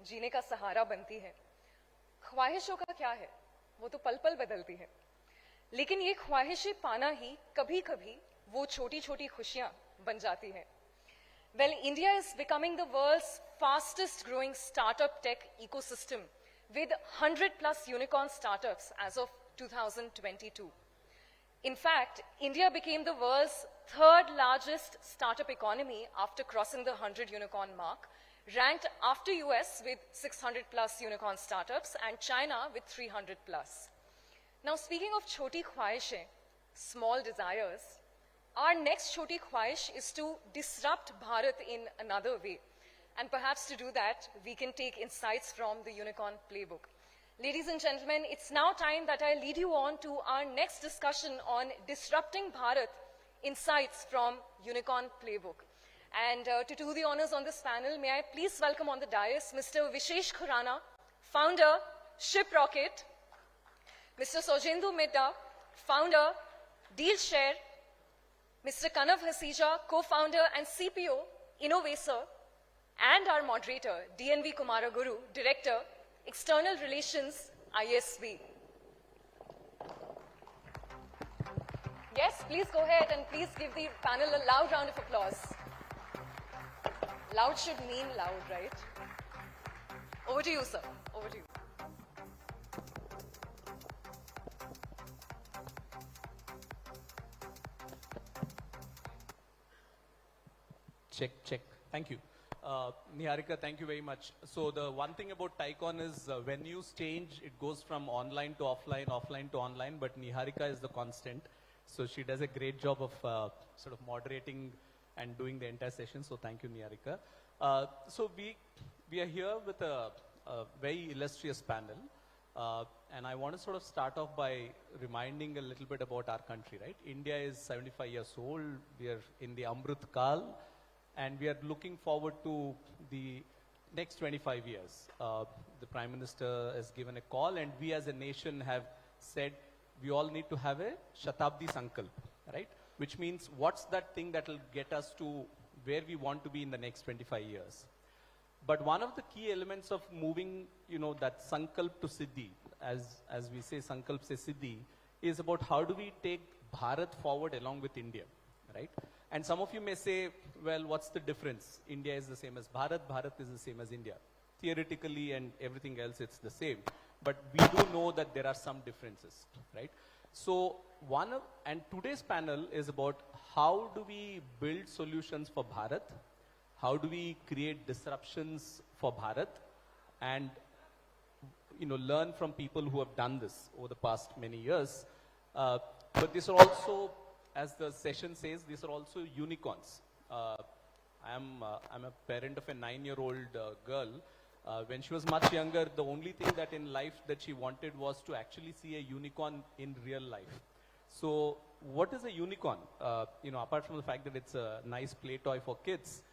जीने का सहारा बनती है। ख्वाहिशों का क्या है, वो तो पल पल बदलती है, लेकिन ये ख्वाहिशें पाना ही कभी कभी वो छोटी छोटी खुशियां बन जाती हैं। Well, India is becoming the world's fastest growing startup tech ecosystem with 100 plus unicorn startups as of 2022. In fact, India became the world's third largest startup economy after crossing the 100 unicorn mark, ranked after US with 600 plus unicorn startups and China with 300 plus. Now, speaking of choti khwahishein, small desires, our next choti khwahish is to disrupt Bharat in another way. And perhaps to do that, we can take insights from the Unicorn Playbook. Ladies and gentlemen, it's now time that I lead you on to our next discussion on disrupting Bharat, insights from Unicorn Playbook. And to do the honors on this panel, may I please welcome on the dais Mr. Vishesh Khurana, founder, Shiprocket, Mr. Sourjyemdu, founder, Dealshare, Mr. Kanav, Hasija, co-founder and CPO, Innovaccer, and our moderator, DNV Kumaraguru, Director, External Relations, ISB. Yes, please go ahead and please give the panel a loud round of applause. Loud should mean loud, right? Over to you, sir. Over to you. Check. Thank you. Niharika, thank you very much. So the one thing about TIECON is when news change, it goes from online to offline, offline to online, but Niharika is the constant. So she does a great job of sort of moderating and doing the entire session. So thank you, Niharika. So we are here with a very illustrious panel. And I want to sort of start off by reminding a little bit about our country, right? India is 75 years old. We are in the Amrut Kal. And we are looking forward to the next 25 years. The Prime Minister has given a call, and we as a nation have said we all need to have a Shatabdi Sankalp, right? Which means what's that thing that will get us to where we want to be in the next 25 years. But one of the key elements of moving, that Sankalp to Siddhi, as we say Sankalp se Siddhi, is about how do we take Bharat forward along with India, right? And some of you may say, well, what's the difference? India is the same as Bharat, Bharat is the same as India. Theoretically and everything else, it's the same. But we do know that there are some differences, right? So and today's panel is about how do we build solutions for Bharat? How do we create disruptions for Bharat? And, learn from people who have done this over the past many years. But these are also, as the session says, these are also unicorns. I'm a parent of a 9-year-old girl. When she was much younger, the only thing that in life that she wanted was to actually see a unicorn in real life. So what is a unicorn? Apart from the fact that it's a nice play toy for kids,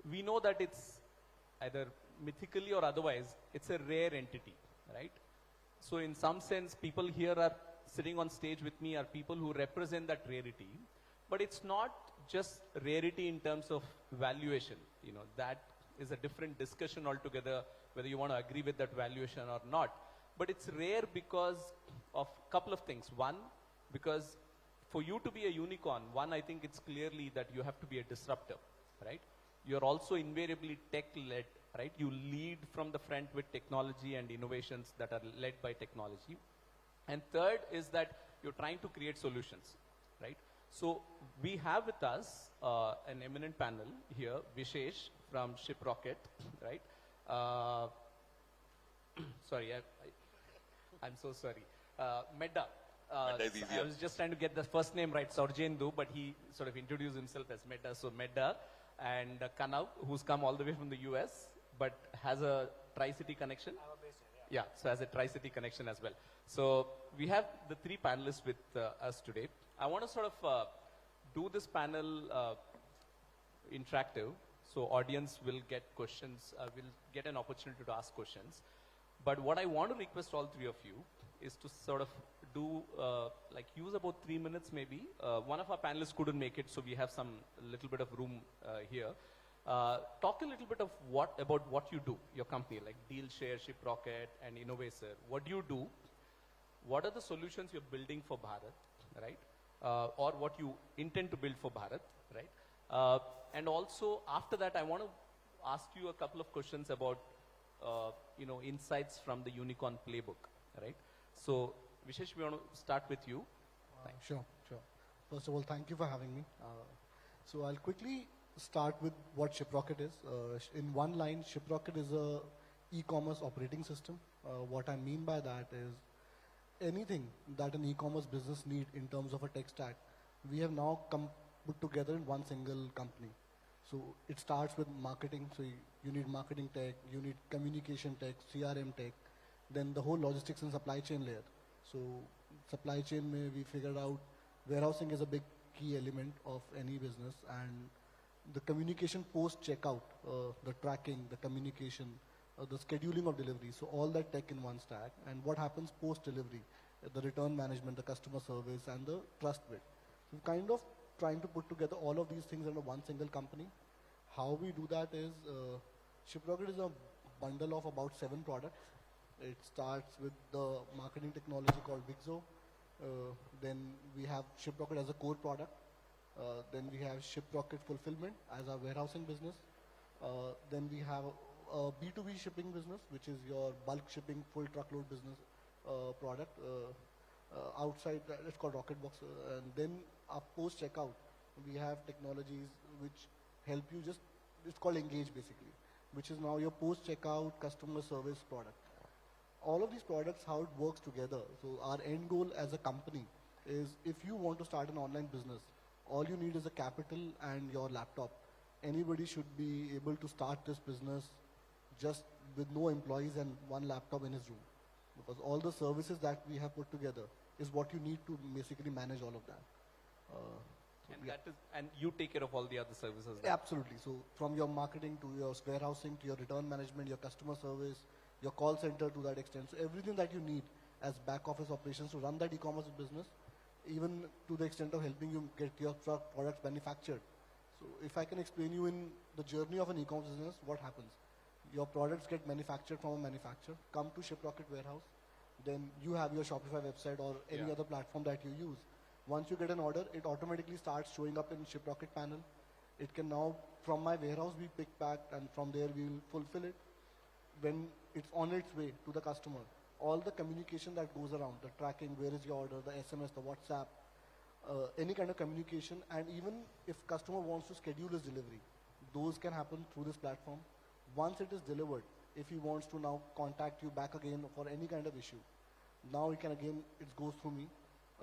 we know that it's either mythically or otherwise, it's a rare entity, right? So in some sense, people here are sitting on stage with me are people who represent that rarity, but it's not just rarity in terms of valuation. That is a different discussion altogether, whether you want to agree with that valuation or not. But it's rare because of a couple of things. One, because for you to be a unicorn, I think it's clearly that you have to be a disruptor, right? You're also invariably tech-led, right? You lead from the front with technology and innovations that are led by technology. And third is that you're trying to create solutions, right? So we have with us an eminent panel here, Vishesh from Shiprocket, right? Sorry, I'm so sorry. Medda. I was just trying to get the first name right, Sourjyemdu, but he sort of introduced himself as Medda. So Medda and Kanav, who's come all the way from the US, but has a Tri-City connection. Yeah, so has a Tri-City connection as well. So we have the three panelists with us today. I want to sort of do this panel interactive. So audience will get questions, will get an opportunity to ask questions. But what I want to request all three of you is to sort of do, use about 3 minutes maybe. One of our panelists couldn't make it, so we have some little bit of room here. Talk a little bit of about what you do, your company, like Dealshare, Shiprocket, and Innovaccer. What do you do? What are the solutions you're building for Bharat, right? Or what you intend to build for Bharat, right? And also, after that, I want to ask you a couple of questions about, insights from the Unicorn Playbook, right? So, Vishesh, we want to start with you. Sure. First of all, thank you for having me. So I'll quickly start with what Shiprocket is. In one line, Shiprocket is a e-commerce operating system. What I mean by that is anything that an e-commerce business need in terms of a tech stack, we have now put together in one single company. So it starts with marketing. So you need marketing tech, you need communication tech, CRM tech, then the whole logistics and supply chain layer. So supply chain, we figured out warehousing is a big key element of any business, and the communication post checkout, the tracking, the communication, the scheduling of delivery. So all that tech in one stack. And what happens post delivery, the return management, the customer service, and the trust bit. So kind of trying to put together all of these things under one single company. How we do that is, Shiprocket is a bundle of about 7 products. It starts with the marketing technology called Vixo. Then we have Shiprocket as a core product. Then we have Shiprocket Fulfillment as our warehousing business. Then we have a B2B shipping business, which is your bulk shipping, full truckload business product. Outside, it's called Rocketbox. And then our post-checkout, we have technologies which help you it's called Engage basically, which is now your post-checkout customer service product. All of these products, how it works together. So our end goal as a company is, if you want to start an online business, all you need is a capital and your laptop. Anybody should be able to start this business just with no employees and one laptop in his room. Because all the services that we have put together is what you need to basically manage all of that. And you take care of all the other services. Absolutely. So from your marketing to your warehousing to your return management, your customer service, your call center to that extent. So everything that you need as back office operations to run that e-commerce business, even to the extent of helping you get your products manufactured. So if I can explain you in the journey of an e-commerce business, what happens? Your products get manufactured from a manufacturer, come to Shiprocket warehouse, then you have your Shopify website or any other platform that you use. Once you get an order, it automatically starts showing up in Shiprocket panel. It can now, from my warehouse, be picked back, and from there we will fulfill it. When it's on its way to the customer, all the communication that goes around, the tracking, where is your order, the SMS, the WhatsApp, any kind of communication, and even if customer wants to schedule his delivery, those can happen through this platform. Once it is delivered, if he wants to now contact you back again for any kind of issue, now he can again, it goes through me.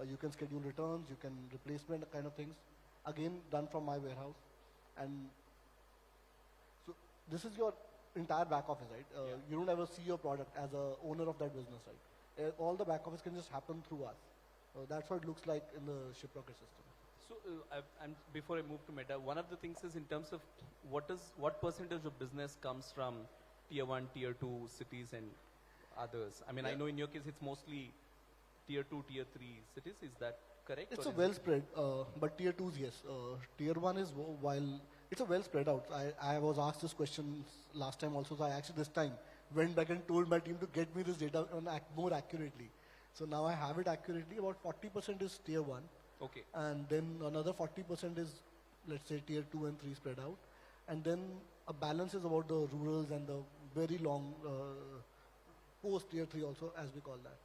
You can schedule returns, you can replacement kind of things, again done from my warehouse. And so this is your entire back office, right? You don't ever see your product as a owner of that business, right? All the back office can just happen through us. That's what it looks like in the Shiprocket system. So, and before I move to Meddu, one of the things is in terms of what percentage of business comes from tier 1, tier 2 cities and others? I mean, I know in your case it's mostly tier 2, tier 3 cities. Is that correct? It's a well spread, but tier 2s, yes. Tier 1 is, while it's a well spread out. I was asked this question last time also, so I actually this time went back and told my team to get me this data more accurately. So now I have it accurately. About 40% is tier 1. Okay. And then another 40% is, let's say, tier 2 and 3 spread out. And then a balance is about the rurals and the very long post tier 3 also, as we call that.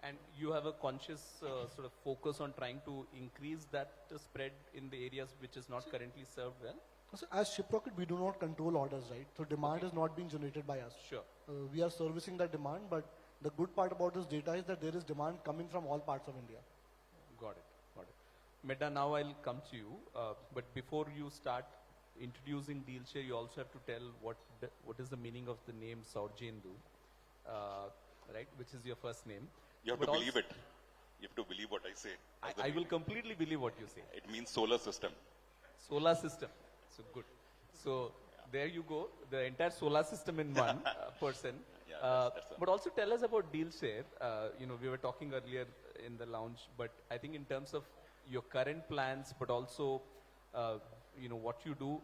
And you have a conscious sort of focus on trying to increase that spread in the areas which is not currently served well? So as Shiprocket, we do not control orders, right? So demand is not being generated by us. Sure. We are servicing that demand, but the good part about this data is that there is demand coming from all parts of India. Got it. Meddu, now I'll come to you. But before you start introducing Dealshare, you also have to tell what is the meaning of the name Sourjyemdu, right? Which is your first name. You have to believe it. You have to believe what I say. I will completely believe what you say. It means solar system. Solar system. So good. So there you go. The entire solar system in one person. But also tell us about Dealshare. We were talking earlier in the lounge, but I think in terms of your current plans, but also, what you do,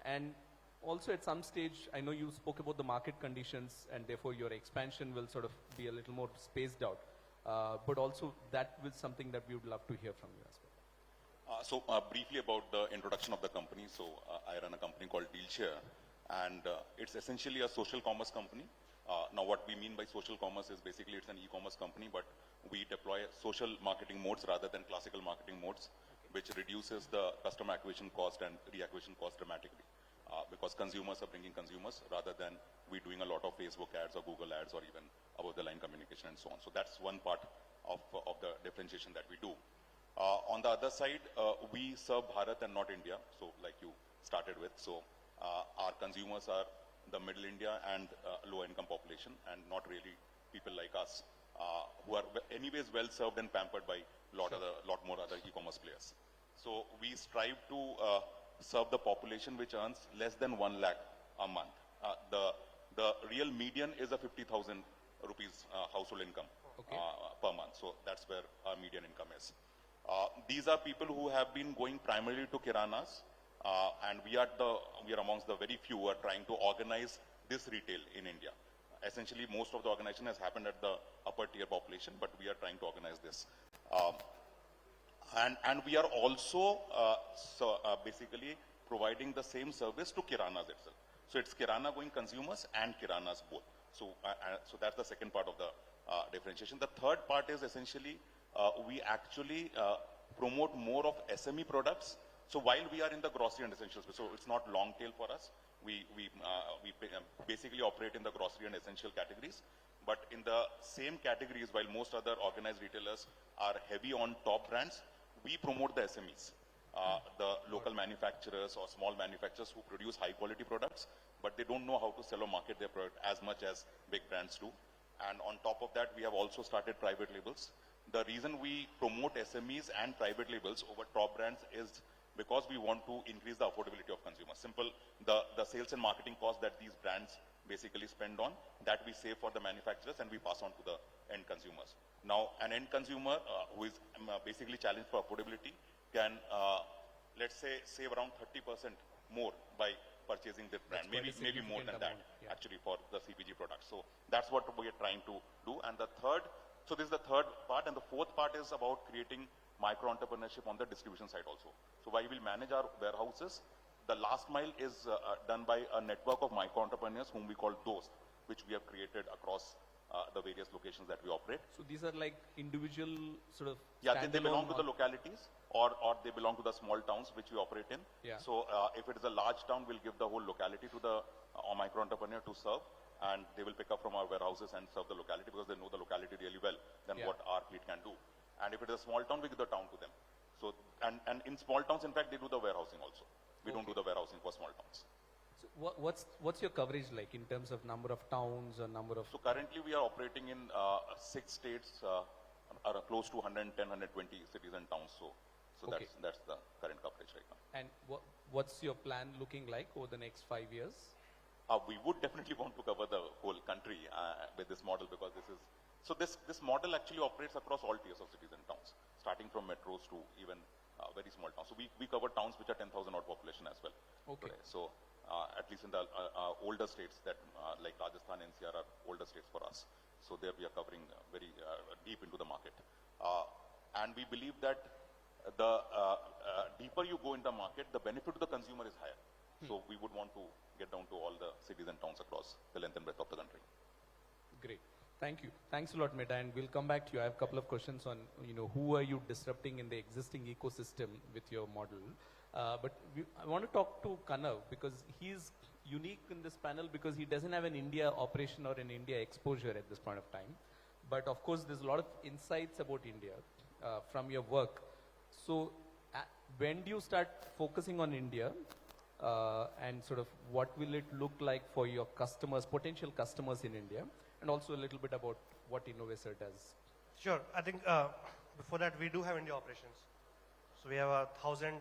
and also at some stage, I know you spoke about the market conditions and therefore your expansion will sort of be a little more spaced out. But also that was something that we would love to hear from you as well. So briefly about the introduction of the company. So I run a company called Dealshare, and it's essentially a social commerce company. Now what we mean by social commerce is basically it's an e-commerce company, but we deploy social marketing modes rather than classical marketing modes, which reduces the customer acquisition cost and reacquisition cost dramatically. Because consumers are bringing consumers rather than we doing a lot of Facebook ads or Google ads or even above the line communication and so on. So that's one part of the differentiation that we do. On the other side, we serve Bharat and not India. So like you started with, so our consumers are the middle India and low income population, and not really people like us who are anyways well served and pampered by lot more other e-commerce players. So we strive to serve the population which earns less than 1 lakh a month. The real median is a 50,000 rupees household income per month. So that's where our median income is. These are people who have been going primarily to kiranas, and we are amongst the very few who are trying to organize this retail in India. Essentially, most of the organization has happened at the upper tier population, but we are trying to organize this. And we are also basically providing the same service to kiranas itself. So it's kirana going consumers and kiranas both. So that's the second part of the differentiation. The third part is essentially we actually promote more of SME products. So while we are in the grocery and essentials, so it's not long tail for us. We basically operate in the grocery and essential categories. But in the same categories, while most other organized retailers are heavy on top brands, we promote the SMEs, the local manufacturers or small manufacturers who produce high quality products, but they don't know how to sell or market their product as much as big brands do. And on top of that, we have also started private labels. The reason we promote SMEs and private labels over top brands is because we want to increase the affordability of consumers. Simple, the sales and marketing costs that these brands basically spend on, that we save for the manufacturers and we pass on to the end consumers. Now, an end consumer who is basically challenged for affordability can, let's say, save around 30% more by purchasing this brand, maybe more than that, actually, for the CPG products. So that's what we are trying to do. And the third, so this is the third part, and the fourth part is about creating micro-entrepreneurship on the distribution side also. So while we manage our warehouses, the last mile is done by a network of micro-entrepreneurs whom we call Dost, which we have created across the various locations that we operate. So these are like individual sort of... Yeah, they belong to the localities or they belong to the small towns which we operate in. Yeah. So if it is a large town, we'll give the whole locality to the micro-entrepreneur to serve, and they will pick up from our warehouses and serve the locality because they know the locality really well than what our fleet can do. And if it is a small town, we give the town to them. So, and in small towns, in fact, they do the warehousing also. We don't do the warehousing for small towns. So what's your coverage like in terms of number of towns or number of... So currently we are operating in 6 states, are close to 110, 120 cities and towns. So that's the current coverage right now. And what's your plan looking like over the next 5 years? We would definitely want to cover the whole country with this model, because this model actually operates across all tiers of cities and towns, starting from metros to even very small towns. So we cover towns which are 10,000 odd population as well. Okay. Today. So at least in the older states that like Rajasthan, NCR are older states for us. So there we are covering very deep into the market. And we believe that the deeper you go in the market, the benefit to the consumer is higher. So we would want to get down to all the cities and towns across the length and breadth of the country. Great. Thank you. Thanks a lot, Meddu. And we'll come back to you. I have a couple of questions on, who are you disrupting in the existing ecosystem with your model? But I want to talk to Kanav, because he's unique in this panel because he doesn't have an India operation or an India exposure at this point of time. But of course, there's a lot of insights about India from your work. So when do you start focusing on India? And sort of what will it look like for your customers, potential customers in India? And also a little bit about what Innovaccer does. Sure. I think before that, we do have India operations. So we have a 1,000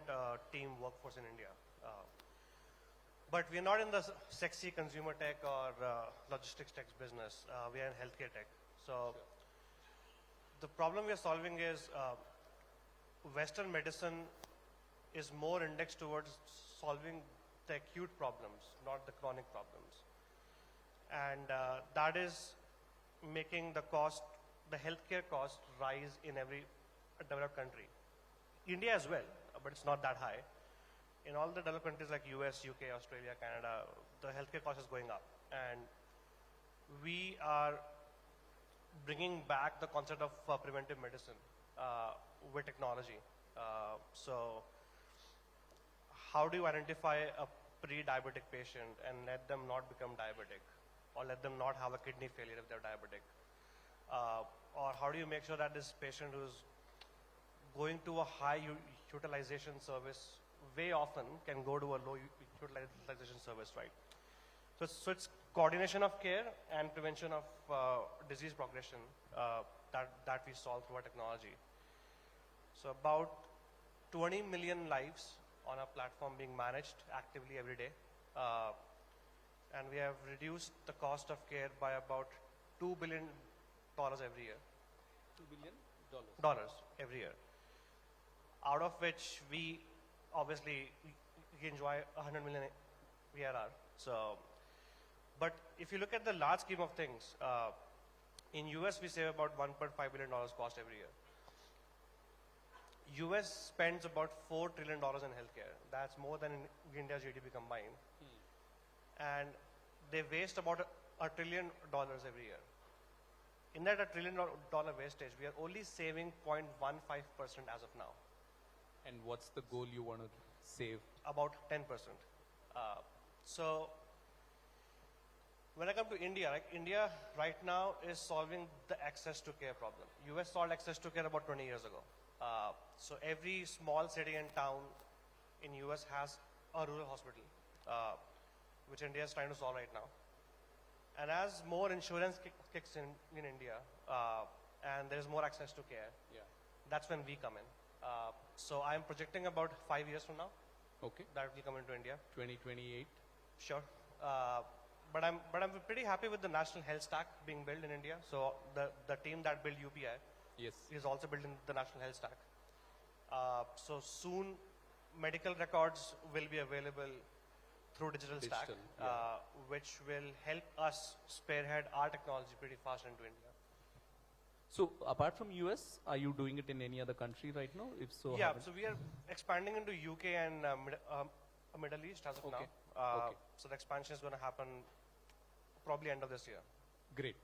team workforce in India. But we are not in the sexy consumer tech or logistics tech business. We are in healthcare tech. So the problem we are solving is Western medicine is more indexed towards solving the acute problems, not the chronic problems. And that is making the cost, the healthcare cost rise in every developed country. India as well, but it's not that high. In all the developed countries like US, UK, Australia, Canada, the healthcare cost is going up. And we are bringing back the concept of preventive medicine with technology. So how do you identify a pre-diabetic patient and let them not become diabetic, or let them not have a kidney failure if they're diabetic? Or how do you make sure that this patient who's going to a high utilization service way often can go to a low utilization service, right? So it's coordination of care and prevention of disease progression that we solve through our technology. So about 20 million lives on our platform being managed actively every day. And we have reduced the cost of care by about $2 billion every year. $2 billion? Dollars every year. Out of which we obviously enjoy 100 million VRR. So, but if you look at the large scheme of things, in US we save about $1.5 billion cost every year. US spends about $4 trillion in healthcare. That's more than India's GDP combined. And they waste about $1 trillion every year. In that $1 trillion wastage, we are only saving 0.15% as of now. And what's the goal you want to save? About 10%. So when I come to India, like India right now is solving the access to care problem. US solved access to care about 20 years ago. So every small city and town in US has a rural hospital, which India is trying to solve right now. And as more insurance kicks in India, and there's more access to care, that's when we come in. So I'm projecting about 5 years from now. Okay. That will come into India. 2028. Sure. But I'm pretty happy with the national health stack being built in India. So the team that built UPI is also building the national health stack. So soon medical records will be available through digital stack, which will help us spearhead our technology pretty fast into India. So apart from US, are you doing it in any other country right now? If so, yeah, so we are expanding into UK and Middle East as of now. So the expansion is going to happen probably end of this year. Great.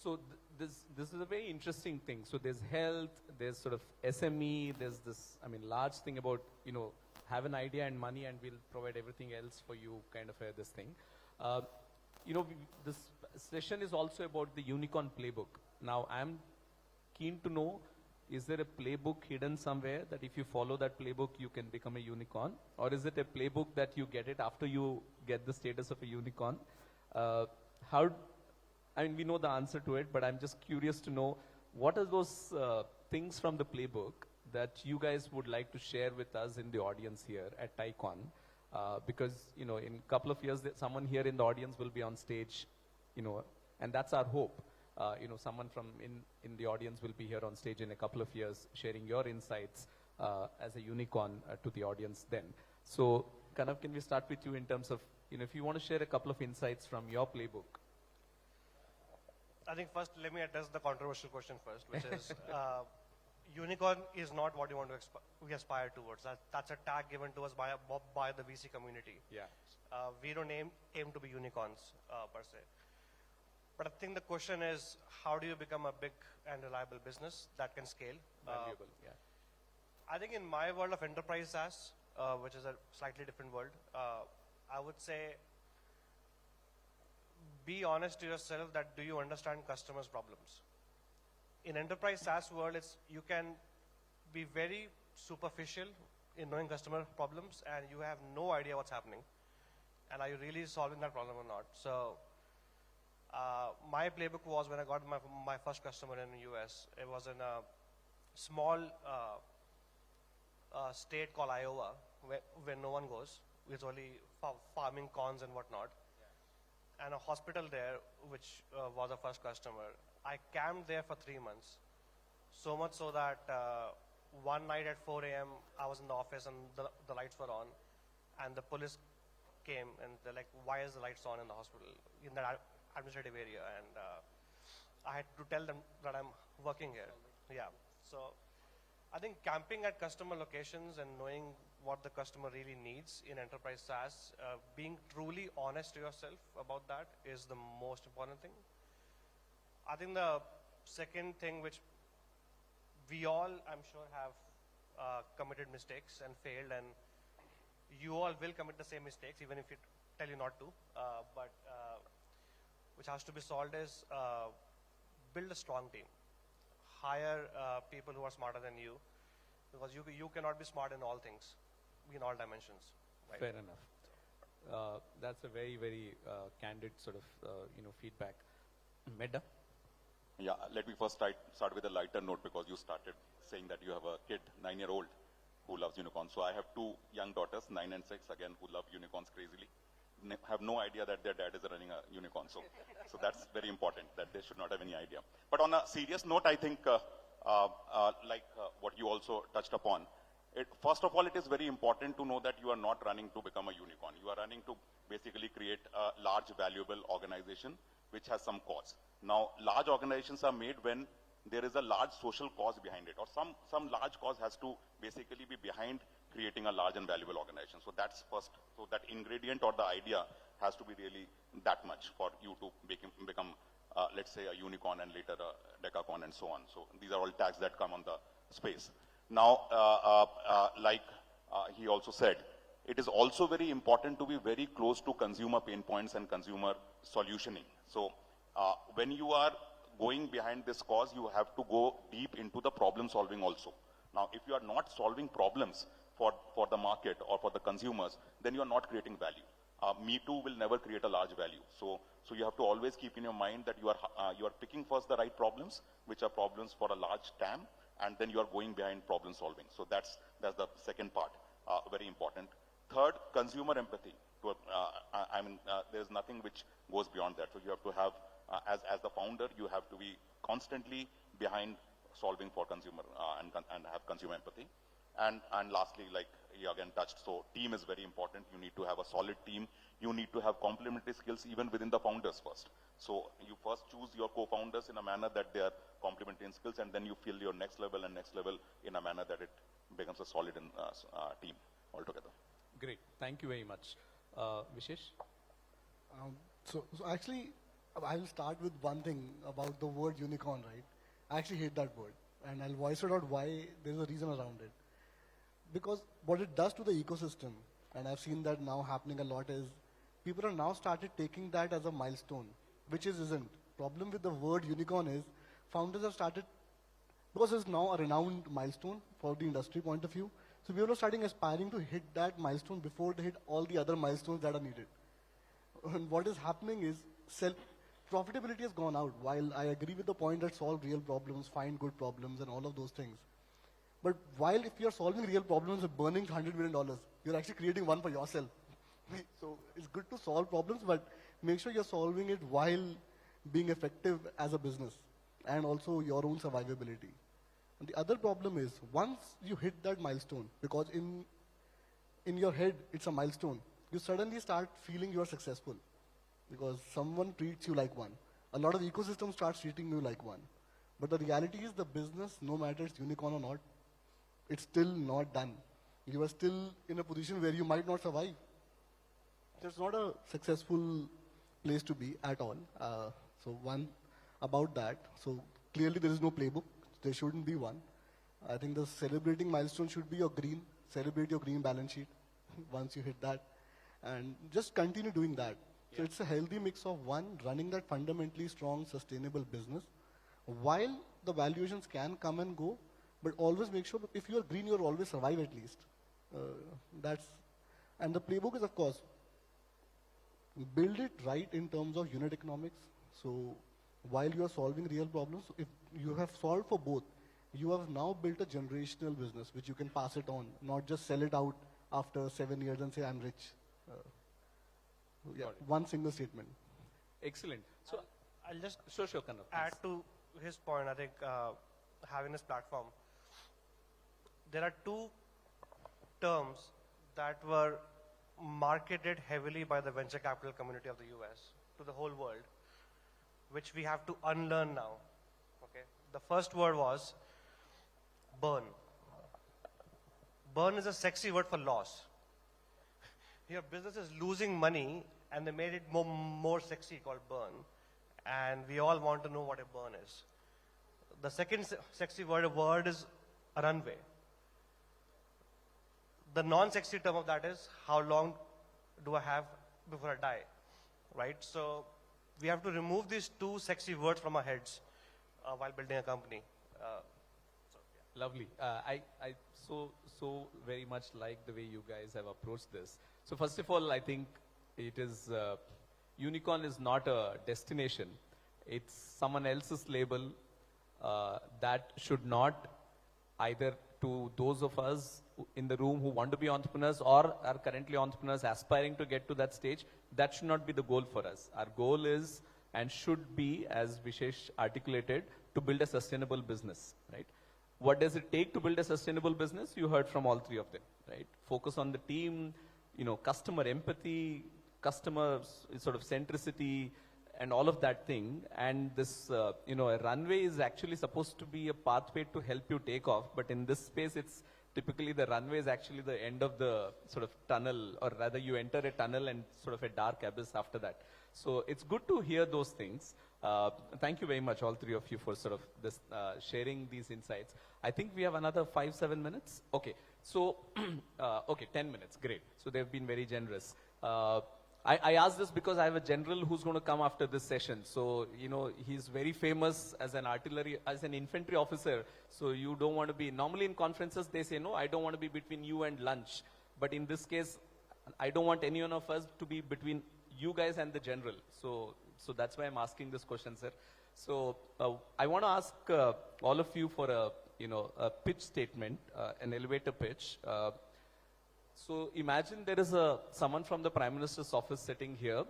So this is a very interesting thing. So there's health, there's sort of SME, there's this, large thing about, have an idea and money and we'll provide everything else for you kind of this thing. This session is also about the unicorn playbook. Now I'm keen to know, is there a playbook hidden somewhere that if you follow that playbook, you can become a unicorn? Or is it a playbook that you get it after you get the status of a unicorn? We know the answer to it, but I'm just curious to know, what are those things from the playbook that you guys would like to share with us in the audience here at TIECON? Because, in a couple of years, someone here in the audience will be on stage, and that's our hope. Someone from in the audience will be here on stage in a couple of years sharing your insights as a unicorn to the audience then. So, Kanav, can we start with you in terms of, if you want to share a couple of insights from your playbook? I think first, let me address the controversial question first, which is, unicorn is not what you want to we aspire towards. That's a tag given to us by the VC community. Yeah. We don't aim to be unicorns per se. But I think the question is, how do you become a big and reliable business that can scale? Valuable, yeah. I think in my world of enterprise SaaS, which is a slightly different world, I would say, be honest to yourself that do you understand customers' problems? In enterprise SaaS world, you can be very superficial in knowing customer problems and you have no idea what's happening. And are you really solving that problem or not? So my playbook was when I got my first customer in the US, it was in a small state called Iowa where no one goes. It's only farming corns and whatnot. And a hospital there, which was our first customer. I camped there for 3 months. So much so that one night at 4 a.m., I was in the office and the lights were on. And the police came and they're like, why is the lights on in the hospital in that administrative area? And I had to tell them that I'm working here. Yeah. So I think camping at customer locations and knowing what the customer really needs in enterprise SaaS, being truly honest to yourself about that is the most important thing. I think the second thing which we all, I'm sure, have committed mistakes and failed, and you all will commit the same mistakes even if you tell you not to, but which has to be solved is build a strong team. Hire people who are smarter than you, because you cannot be smart in all things, in all dimensions. Right? Fair enough. That's a very, very candid sort of feedback. Meddu? Yeah, let me first start with a lighter note, because you started saying that you have a kid, 9-year-old, who loves unicorns. So I have 2 young daughters, 9 and 6, again, who love unicorns crazily. Have no idea that their dad is running a unicorn. So that's very important, that they should not have any idea. But on a serious note, I think, what you also touched upon, first of all, it is very important to know that you are not running to become a unicorn. You are running to basically create a large, valuable organization which has some cause. Now, large organizations are made when there is a large social cause behind it, or some large cause has to basically be behind creating a large and valuable organization. So that's first. So that ingredient or the idea has to be really that much for you to become, let's say, a unicorn and later a decacorn and so on. So these are all tags that come on the space. Now, he also said, it is also very important to be very close to consumer pain points and consumer solutioning. So when you are going behind this cause, you have to go deep into the problem solving also. Now, if you are not solving problems for the market or for the consumers, then you are not creating value. Me Too will never create a large value. So you have to always keep in your mind that you are picking first the right problems, which are problems for a large TAM, and then you are going behind problem solving. So that's the second part, very important. Third, consumer empathy. There's nothing which goes beyond that. So you have to have, as the founder, you have to be constantly behind solving for consumer and have consumer empathy. And lastly, like he again touched, so team is very important. You need to have a solid team. You need to have complementary skills even within the founders first. So you first choose your co-founders in a manner that they are complementary in skills, and then you fill your next level in a manner that it becomes a solid team altogether. Great. Thank you very much. Vishesh? So actually, I will start with one thing about the word unicorn, right? I actually hate that word, and I'll voice it out why. There's a reason around it. Because what it does to the ecosystem, and I've seen that now happening a lot, is people are now started taking that as a milestone, which isn't. Problem with the word unicorn is founders have started, because it's now a renowned milestone for the industry point of view, so people are starting aspiring to hit that milestone before they hit all the other milestones that are needed. And what is happening is profitability has gone out. While I agree with the point that solve real problems, find good problems and all of those things. But while if you're solving real problems and burning $100 million, you're actually creating one for yourself. So it's good to solve problems, but make sure you're solving it while being effective as a business and also your own survivability. And the other problem is once you hit that milestone, because in your head it's a milestone, you suddenly start feeling you're successful because someone treats you like one. A lot of ecosystems start treating you like one. But the reality is the business, no matter it's unicorn or not, it's still not done. You are still in a position where you might not survive. It's not a successful place to be at all. So one about that. So clearly there is no playbook. There shouldn't be one. I think the celebrating milestone should be celebrate your green balance sheet once you hit that. And just continue doing that. Yeah. So it's a healthy mix of one, running that fundamentally strong, sustainable business, while the valuations can come and go, but always make sure if you are green, you'll always survive at least. And the playbook is, of course, build it right in terms of unit economics. So while you are solving real problems, if you have solved for both, you have now built a generational business which you can pass it on, not just sell it out after 7 years and say, I'm rich. One single statement. Excellent. So I'll just sure, Kanav, add to his point. I think having this platform, there are two terms that were marketed heavily by the venture capital community of the US to the whole world, which we have to unlearn now. Okay? The first word was burn. Burn is a sexy word for loss. Your business is losing money, and they made it more sexy, called burn. And we all want to know what a burn is. The second sexy word is a runway. The non-sexy term of that is, how long do I have before I die, right? So we have to remove these two sexy words from our heads while building a company. Lovely. I so very much like the way you guys have approached this. So first of all, I think it is, unicorn is not a destination. It's someone else's label that should not, either to those of us in the room who want to be entrepreneurs or are currently entrepreneurs aspiring to get to that stage, that should not be the goal for us. Our goal is and should be, as Vishesh articulated, to build a sustainable business, right? What does it take to build a sustainable business? You heard from all three of them, right? Focus on the team, customer empathy, customer sort of centricity, and all of that thing. And this, a runway is actually supposed to be a pathway to help you take off. But in this space, it's typically the runway is actually the end of the sort of tunnel, or rather you enter a tunnel and sort of a dark abyss after that. So it's good to hear those things. Thank you very much, all three of you, for sort of this, sharing these insights. I think we have another 5-7 minutes. Okay, so, okay, 10 minutes, great. So they've been very generous. I asked this because I have a general who's going to come after this session. So, he's very famous as an infantry officer. So you don't want to be, normally in conferences they say, no, I don't want to be between you and lunch. But in this case, I don't want any one of us to be between you guys and the general. So that's why I'm asking this question, sir. So I want to ask all of you for a pitch statement, an elevator pitch. So imagine there is someone from the Prime Minister's office sitting here,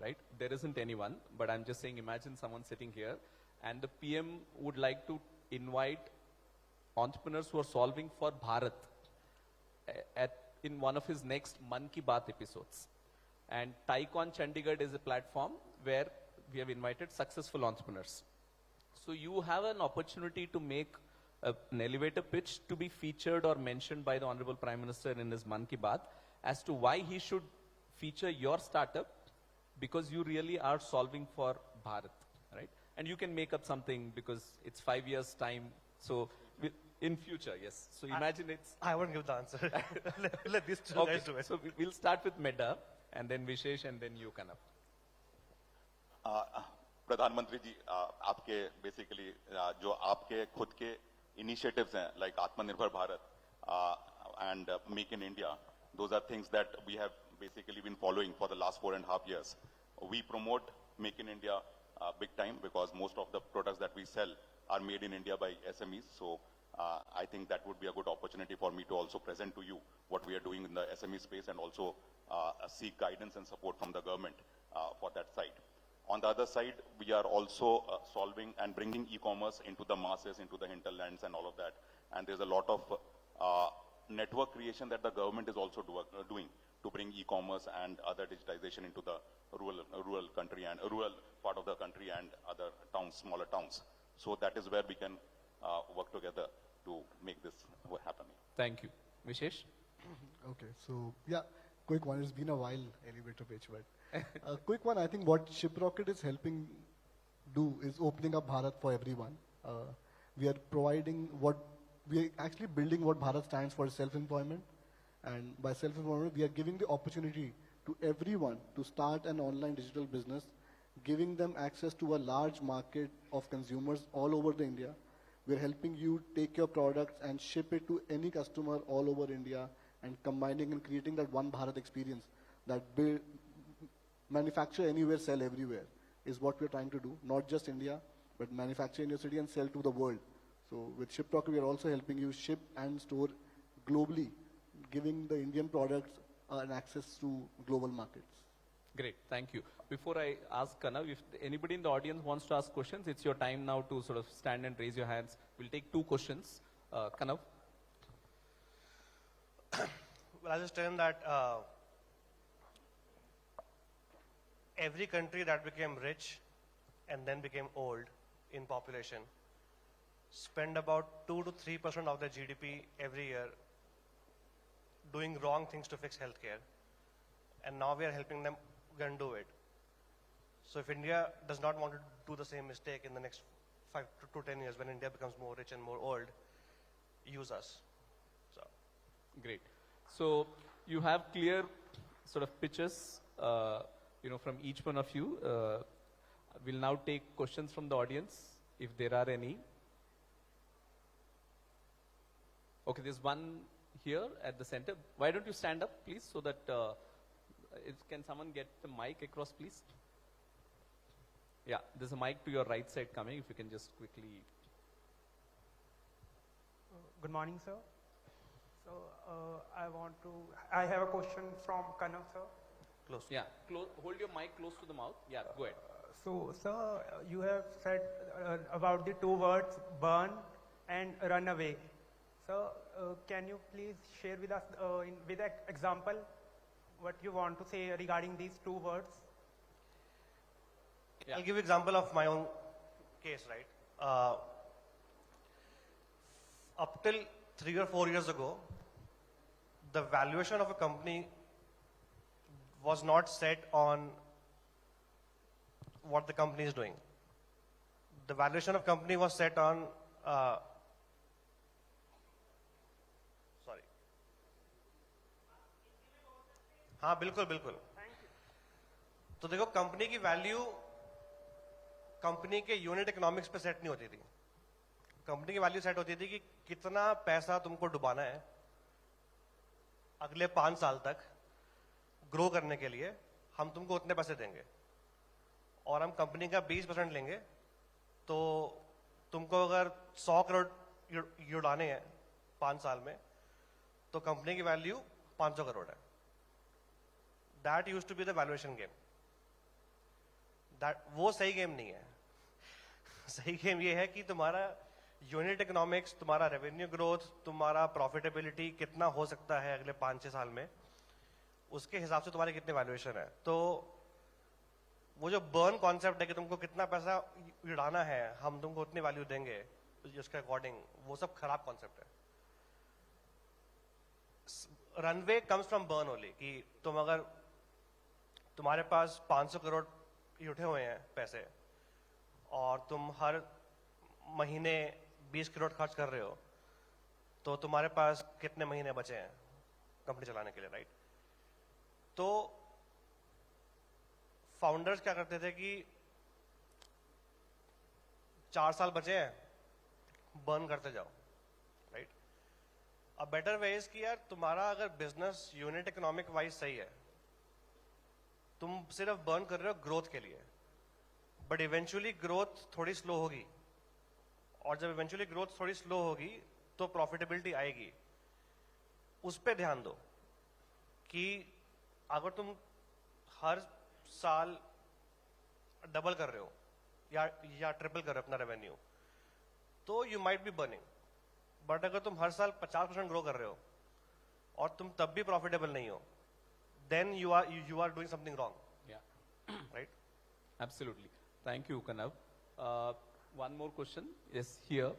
right? There isn't anyone, but I'm just saying imagine someone sitting here, and the PM would like to invite entrepreneurs who are solving for Bharat in one of his next Man Ki Baat episodes. And TIECON Chandigarh is a platform where we have invited successful entrepreneurs. So you have an opportunity to make an elevator pitch to be featured or mentioned by the Honorable Prime Minister in his Man Ki Baat as to why he should feature your startup, because you really are solving for Bharat, right? And you can make up something because it's 5 years time. So in future, yes. So imagine I won't give the answer. Let these two guys do it. So we'll start with Medda, and then Vishesh, and then you, Kanav. प्रधानमंत्री जी, आपके basically जो आपके खुद के initiatives like Atmanirbhar Bharat and Make in India, those are things that we have basically been following for the last 4.5 years. We promote Make in India big time because most of the products that we sell are made in India by SMEs. So I think that would be a good opportunity for me to also present to you what we are doing in the SME space and also seek guidance and support from the government for that side. On the other side, we are also solving and bringing e-commerce into the masses, into the hinterlands and all of that. And there's a lot of network creation that the government is also doing to bring e-commerce and other digitization into the rural country and rural part of the country and other towns, smaller towns. So that is where we can work together to make this happen. Thank you. Vishesh? Okay, so yeah, quick one. It's been a while, elevator pitch, but a quick one. I think what Shiprocket is helping do is opening up Bharat for everyone. We are providing we are actually building what Bharat stands for, self-employment. And by self-employment, we are giving the opportunity to everyone to start an online digital business, giving them access to a large market of consumers all over the India. We're helping you take your products and ship it to any customer all over India, and combining and creating that one Bharat experience, that manufacture anywhere, sell everywhere, is what we're trying to do. Not just India, but manufacture in your city and sell to the world. So with Shiprocket, we are also helping you ship and store globally, giving the Indian products an access to global markets. Great, thank you. Before I ask Kanav, if anybody in the audience wants to ask questions, it's your time now to sort of stand and raise your hands. We'll take 2 questions. Kanav? Well, I'll just tell him that every country that became rich and then became old in population spend about 2 to 3% of their GDP every year doing wrong things to fix healthcare. And now we are helping them undo it. So if India does not want to do the same mistake in the next 5 to 10 years when India becomes more rich and more old, use us. So. Great. So you have clear sort of pitches, from each one of you. We'll now take questions from the audience, if there are any. Okay, there's one here at the center. Why don't you stand up, please, so that can someone get the mic across, please? Yeah, there's a mic to your right side coming. If you can just quickly. Good morning, sir. So I have a question from Kanav, sir. Close. Yeah, hold your mic close to the mouth. Yeah, go ahead. So, sir, you have said about the two words, burn and run away. So, can you please share with us with an example what you want to say regarding these two words? Yeah. I'll give you an example of my own case, right? Up till 3 or 4 years ago, the valuation of a company was not set on what the company is doing. The valuation of company was set on, sorry. हाँ बिल्कुल बिल्कुल. तो देखो company की value company के unit economics पे set नहीं होती थी. कंपनी की वैल्यू सेट होती थी कि कितना पैसा तुमको डुबाना है अगले 5 साल तक ग्रो करने के लिए, हम तुमको उतने पैसे देंगे और हम कंपनी का 20% लेंगे. तो तुमको अगर 100 करोड़ उड़ाने हैं 5 साल में तो कंपनी की वैल्यू 500 करोड़ है. That used to be the valuation game. वो सही गेम नहीं है. सही गेम ये है कि तुम्हारा यूनिट इकोनॉमिक्स, तुम्हारा रेवेन्यू ग्रोथ, तुम्हारा प्रॉफिटेबिलिटी कितना हो सकता है अगले 5-6 साल में, उसके हिसाब से तुम्हारी कितनी वैल्यूएशन है. तो वो जो बर्न कॉन्सेप्ट है कि तुमको कितना पैसा उड़ाना है, हम तुमको उतनी वैल्यू देंगे उसके अकॉर्डिंग, वो सब खराब कॉन्सेप्ट है. Runway comes from burn only. कि तुम अगर तुम्हारे पास 500 करोड़ उठे हुए हैं पैसे और तुम हर महीने 20 करोड़ खर्च कर रहे हो, तो तुम्हारे पास कितने महीने बचे हैं कंपनी चलाने के लिए, राइट? तो फाउंडर्स क्या करते थे कि 4 साल बचे हैं, बर्न करते जाओ, right? A better way is कि यार तुम्हारा अगर बिजनेस यूनिट इकोनॉमिक वाइज सही है, तुम सिर्फ बर्न कर रहे हो ग्रोथ के लिए, बट इवेंचुअली ग्रोथ थोड़ी स्लो होगी, और जब इवेंचुअली ग्रोथ थोड़ी स्लो होगी तो प्रॉफिटेबिलिटी आएगी. उस पे ध्यान दो कि अगर तुम हर साल डबल कर रहे हो या ट्रिपल कर रहे हो अपना रेवेन्यू, तो you might be burning. But अगर तुम हर साल 50% ग्रो कर रहे हो और तुम तब भी प्रॉफिटेबल नहीं हो, then you are doing something wrong. Yeah. Right? Absolutely. Thank you, Kanav. One more question. Yes, here.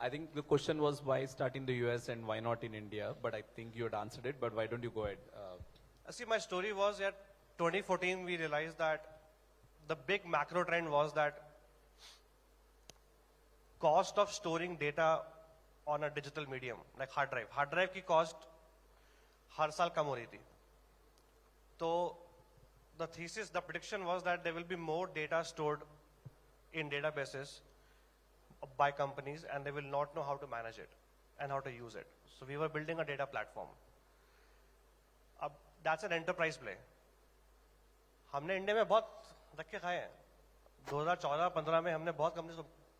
I think the question was why start in the US and why not in India, but I think you had answered it, but why don't you go ahead? See, my story was that 2014 we realized that the big macro trend was that cost of storing data on a digital medium like hard drive की cost हर साल कम हो रही थी. तो the prediction was that there will be more data stored in databases by companies and they will not know how to manage it and how to use it. So we were building a data platform. That's an enterprise play. हमने India में बहुत धक्के खाए हैं. 2014-15 में हमने बहुत companies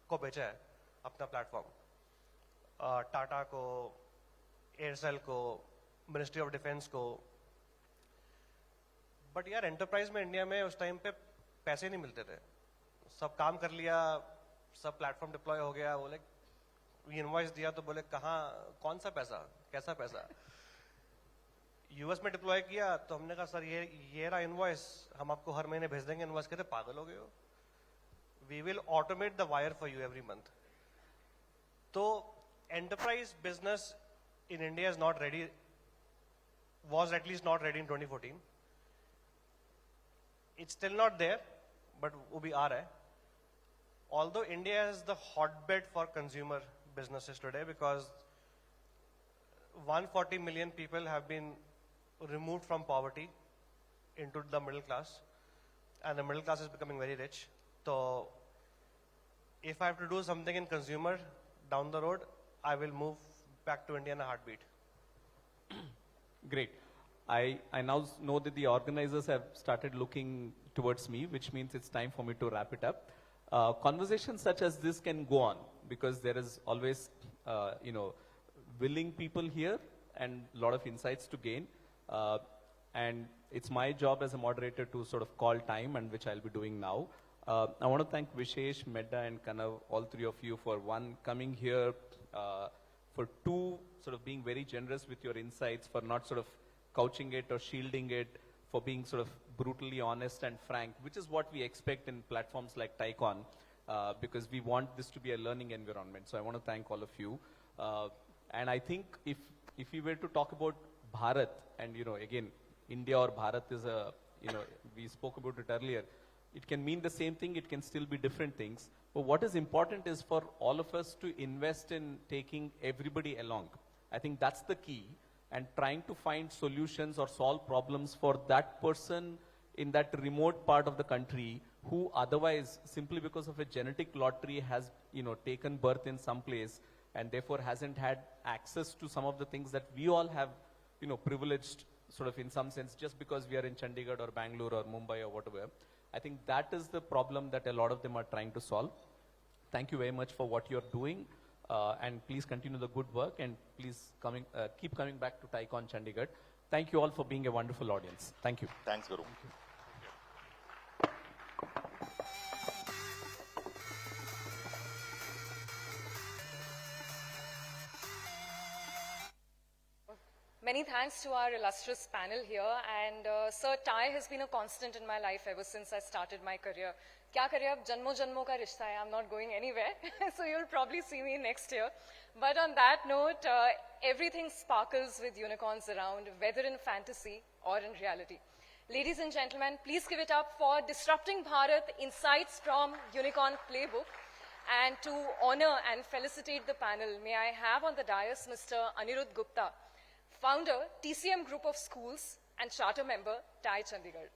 को बेचा है अपना प्लेटफॉर्म. टाटा को, एयरसेल को, मिनिस्ट्री ऑफ डिफेंस को. बट यार एंटरप्राइज में इंडिया में उस टाइम पे पैसे नहीं मिलते थे. सब काम कर लिया, सब प्लेटफॉर्म डिप्लॉय हो गया, बोले इनवॉइस दिया तो बोले कहाँ, कौन सा पैसा, कैसा पैसा. यूएस में डिप्लॉय किया तो हमने कहा सर ये रहा इनवॉइस, हम आपको हर महीने भेज देंगे इनवॉइस. कहते पागल हो गए हो, we will automate the wire for you every month. तो enterprise business in India is not ready, was at least not ready in 2014. It's still not there, but वो भी आ रहा है. Although India is the hotbed for consumer businesses today because 140 million people have been removed from poverty into the middle class, and the middle class is becoming very rich. So if I have to do something in consumer down the road, I will move back to India in a heartbeat. Great. I now know that the organizers have started looking towards me, which means it's time for me to wrap it up. Conversations such as this can go on because there is always, willing people here and a lot of insights to gain. And it's my job as a moderator to sort of call time, and which I'll be doing now. I want to thank Vishesh, Meddu, and Kanav, all three of you, for one, coming here, for two, sort of being very generous with your insights, for not sort of couching it or shielding it, for being sort of brutally honest and frank, which is what we expect in platforms like TIECON, because we want this to be a learning environment. So I want to thank all of you. And I think if we were to talk about Bharat, and again, India or Bharat is a, we spoke about it earlier, it can mean the same thing, it can still be different things. But what is important is for all of us to invest in taking everybody along. I think that's the key, and trying to find solutions or solve problems for that person in that remote part of the country who otherwise, simply because of a genetic lottery, has taken birth in some place and therefore hasn't had access to some of the things that we all have privileged, sort of in some sense, just because we are in Chandigarh or Bangalore or Mumbai or whatever. I think that is the problem that a lot of them are trying to solve. Thank you very much for what you're doing, and please continue the good work, and please keep coming back to TIECON Chandigarh. Thank you all for being a wonderful audience. Thank you. Thanks, Guru. Many thanks to our illustrious panel here, and Sir, Thai has been a constant in my life ever since I started my career. Kya kare ab, janmo janmo ka rishta hai, I'm not going anywhere, so you'll probably see me next year. But on that note, everything sparkles with unicorns around, whether in fantasy or in reality. Ladies and gentlemen, please give it up for Disrupting Bharat, Insights from Unicorn Playbook. And to honor and felicitate the panel, may I have on the dais Mr. Anirudh Gupta, Founder, TCM Group of Schools, and Charter Member, TIE Chandigarh.